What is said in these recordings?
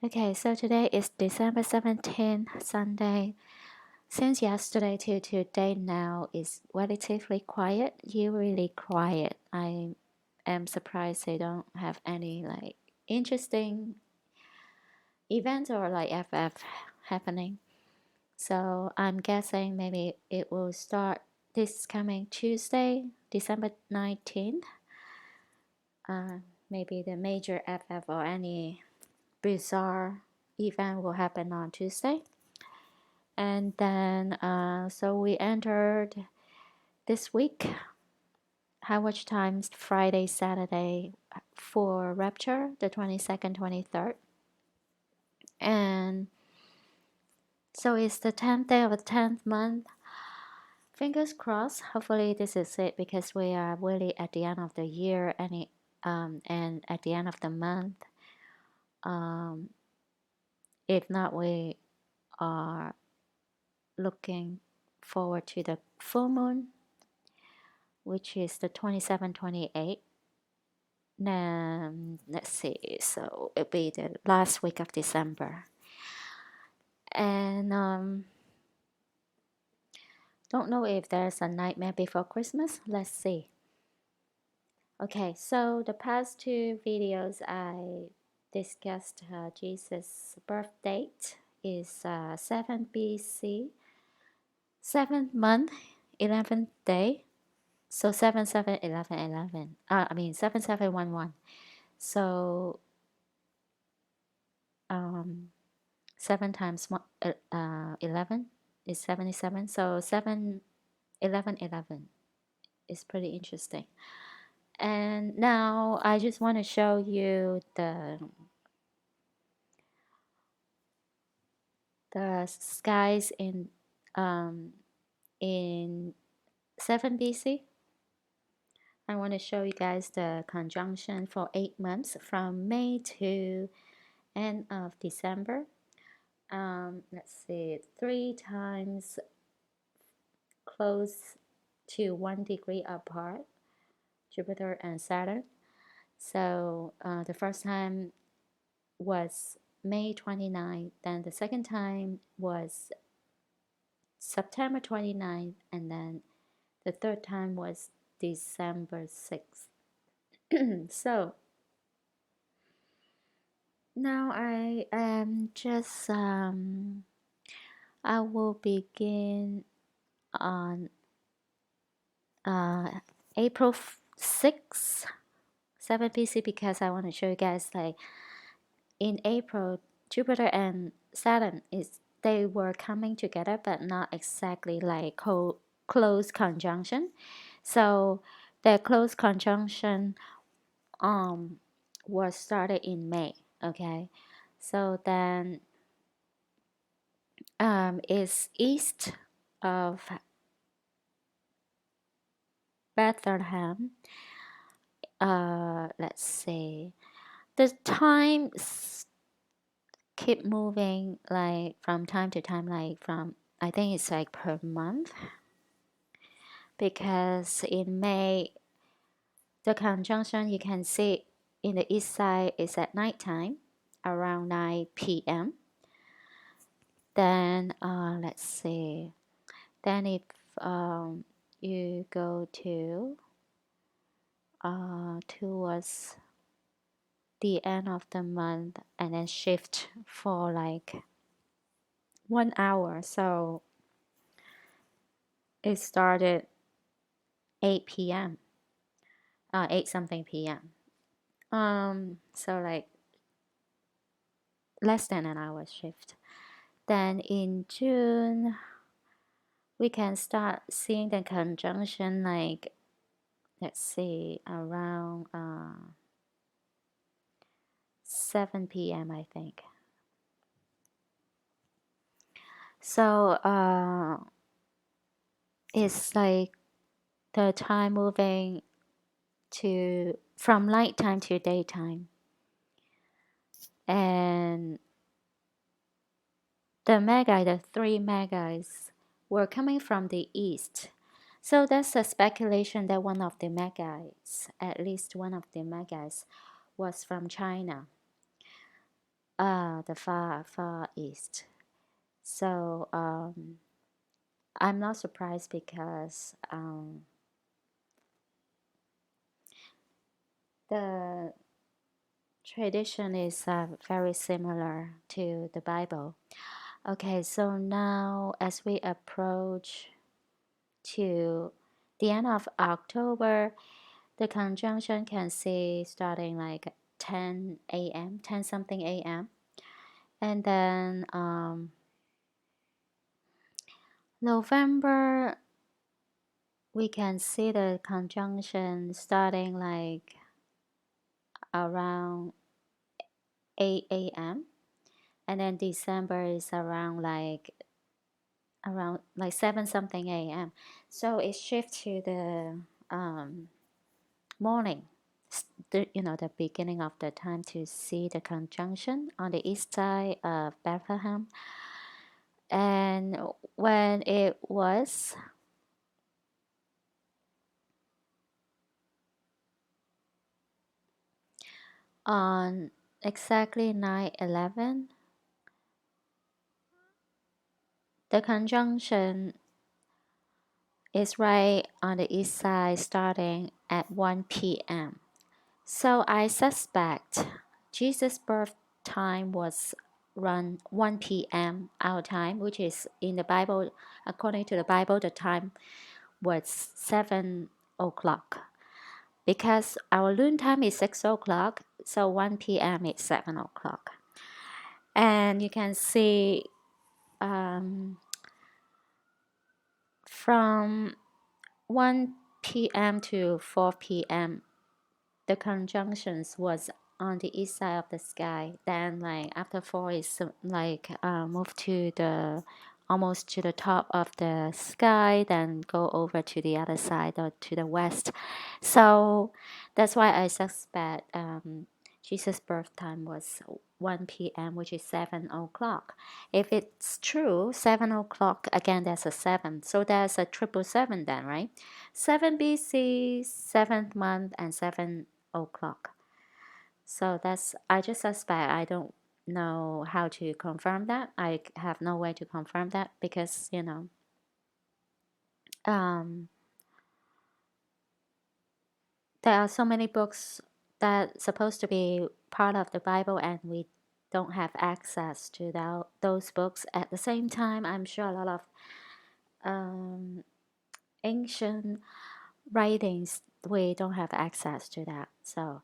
Okay, so today is December 17th, Sunday. Since yesterday to today now is relatively quiet, really quiet. I am surprised they don't have any like interesting events or like FF happening. So I'm guessing maybe it will start this coming Tuesday, December 19th. Maybe the major FF or any bizarre event will happen on Tuesday. And then, so we entered this week. How much times Friday, Saturday for Rapture, the 22nd, 23rd. And so it's the 10th day of the 10th month. Fingers crossed. Hopefully, this is it because we are really at the end of the year and at the end of the month. Um, if not, we are looking forward to the full moon, which is the 27, 28. Let's see, so it'll be the last week of December. And don't know if there's a Nightmare Before Christmas. Let's see. Okay, so the past two videos I discussed Jesus' birth date is 7 BC, 7th month, 11th day. So 7 7 11 11. I mean 7 7 1 1. So 7 times 11 is 77. So 7 11 11 is pretty interesting. And now I just want to show you the skies in 7 BC. I want to show you guys the conjunction for 8 months from May to end of December. Let's see, 3 times close to 1 degree apart, Jupiter and Saturn. So the first time was May 29th, then the second time was September 29th, and then the third time was December 6th. So now I am just I will begin on April 6th, 7 BC, because I want to show you guys like in April Jupiter and Saturn they were coming together but not exactly like close conjunction. So the close conjunction was started in May. Okay, so then is east of Bethlehem. Let's see, the time keep moving like from time to time, like from I think it's like per month, because in May the conjunction you can see in the east side is at nighttime around 9 p.m. Then let's see, then if you go to towards the end of the month and then shift for like 1 hour, so it started 8 p.m. 8 something p.m. So like less than an hour shift. Then in June we can start seeing the conjunction like, let's see, around 7 p.m. I think. So it's like the time moving to from nighttime to daytime, and the 3 Magi's were coming from the east. So that's a speculation that one of the Magi's, at least one of the Magi's, was from China. the far east. So I'm not surprised because the tradition is very similar to the Bible. Okay, so now as we approach to the end of October, the conjunction can see starting like 10 a.m., 10 something a.m. And then November, we can see the conjunction starting like around 8 a.m. And then December is around like 7 something a.m. So it shifts to the morning, the beginning of the time to see the conjunction on the east side of Bethlehem. And when it was on exactly 9/11, the conjunction is right on the east side starting at 1 p.m. So I suspect Jesus' birth time was around 1 p.m. our time, which is in the Bible, according to the Bible, the time was 7 o'clock. Because our noon time is 6 o'clock, so 1 p.m. is 7 o'clock. And you can see from 1 p.m. to 4 p.m., the conjunctions was on the east side of the sky. Then like after 4 is like move to the almost to the top of the sky, then go over to the other side or to the west. So that's why I suspect Jesus' birth time was 1 p.m., which is 7 o'clock. If it's true, 7 o'clock, again, there's a 7. So there's a triple 7 then, right? 7 BC, 7th month, and 7 o'clock. So I just suspect. I don't know how to confirm that. I have no way to confirm that because, um, there are so many books that supposed to be part of the Bible and we don't have access to those books. At the same time, I'm sure a lot of ancient writings, we don't have access to that. So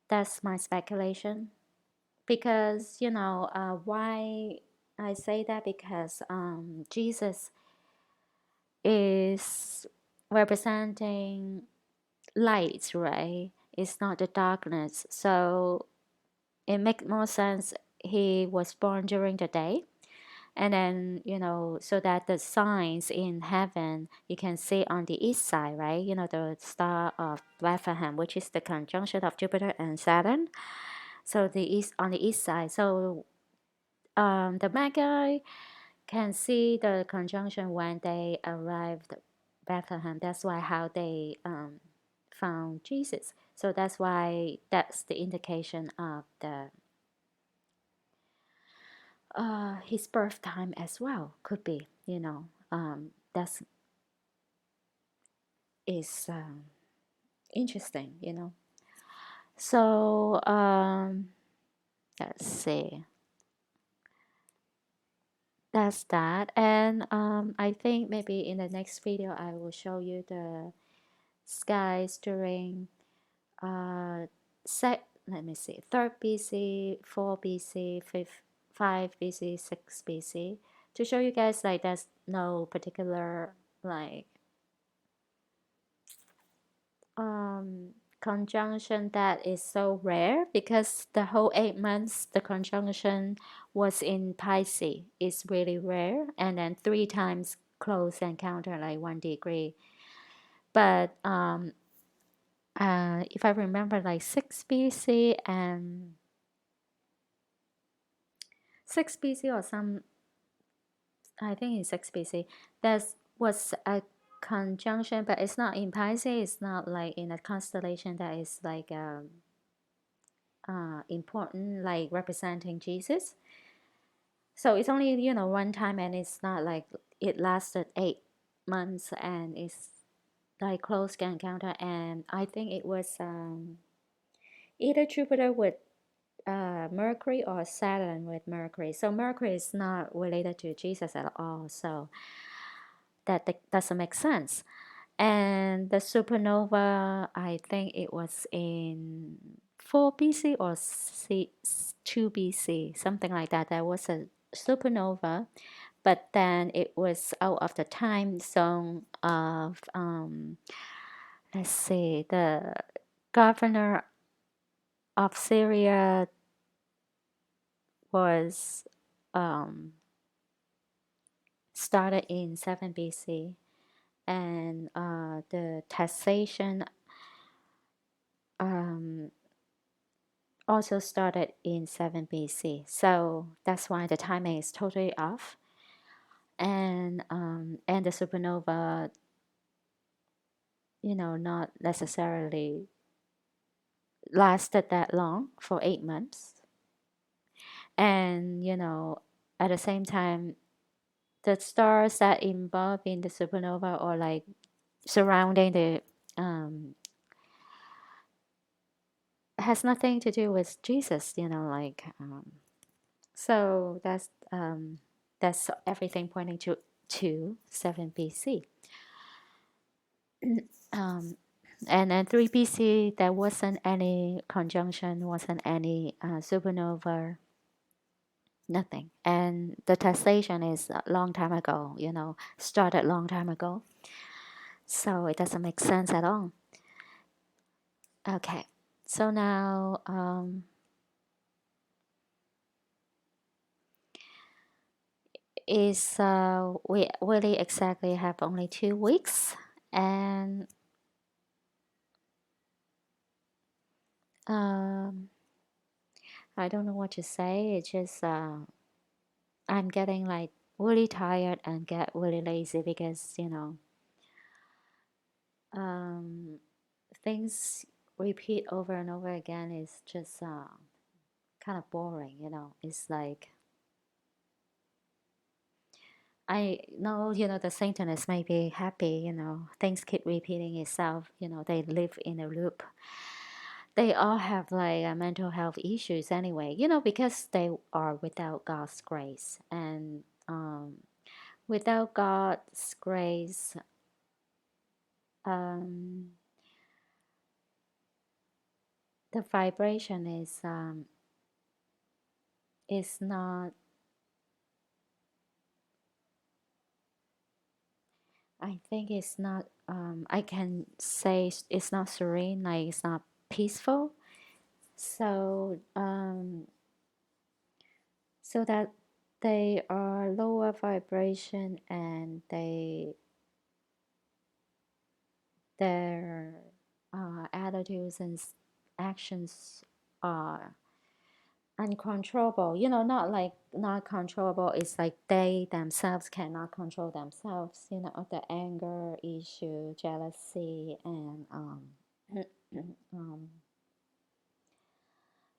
that's my speculation. Because, why I say that? Because Jesus is representing light, right? It's not the darkness. So it makes more sense he was born during the day. And then, so that the signs in heaven you can see on the east side, right? The star of Bethlehem, which is the conjunction of Jupiter and Saturn. So on the east side. So the Magi can see the conjunction when they arrived Bethlehem. That's why how they found Jesus. So that's why that's the indication of the his birth time as well. Could be, that's is interesting. So let's see. That's that. And I think maybe in the next video I will show you the skies during let me see, 3rd BC, 4 BC, 5 BC, 6 BC, to show you guys like there's no particular like conjunction that is so rare, because the whole 8 months the conjunction was in Pisces is really rare, and then 3 times close encounter like 1 degree. But if I remember, like 6 BC and 6 BC or some, I think it's 6 BC, there was a conjunction, but it's not in Pisces. It's not like in a constellation that is like important, like representing Jesus. So it's only, one time, and it's not like it lasted 8 months, and it's like close encounter. And I think it was either Jupiter with Mercury or Saturn with Mercury. So Mercury is not related to Jesus at all. So that doesn't make sense. And the supernova, I think it was in 4 BC or 2 BC, something like that. There was a supernova, but then it was out of the time zone of, let's see, the governor of Syria was um, started in 7 BC, and the taxation um, also started in 7 BC. So that's why the timing is totally off. And the supernova, not necessarily lasted that long, for 8 months. And at the same time, the stars that involved in the supernova, or like surrounding the has nothing to do with Jesus, so that's everything pointing to 7 BC. um, and then 3 BC, there wasn't any conjunction, wasn't any supernova, nothing. And the taxation is a long time ago, started long time ago. So it doesn't make sense at all. Okay, so now is we really exactly have only 2 weeks, and I don't know what to say. It's just I'm getting like really tired and get really lazy because um, things repeat over and over again is just kind of boring. It's like I know, the Satanists may be happy, things keep repeating itself, they live in a loop. They all have like mental health issues anyway, because they are without God's grace. And without God's grace, um, the vibration is not, I think it's not, I can say it's not serene, like it's not peaceful. So that they are lower vibration, and their attitudes and actions are uncontrollable. Not like not controllable. It's like they themselves cannot control themselves. The anger issue, jealousy, and um,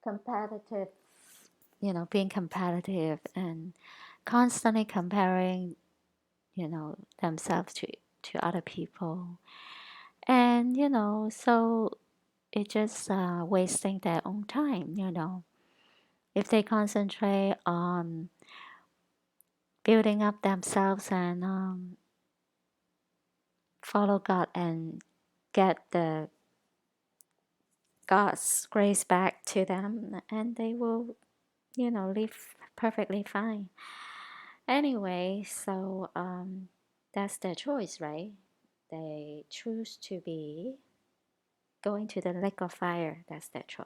competitive. Being competitive and constantly comparing, themselves to other people, and so it just wasting their own time. If they concentrate on building up themselves and follow God and get the God's grace back to them, and they will, live perfectly fine. Anyway, so that's their choice, right? They choose to be going to the lake of fire. That's their choice.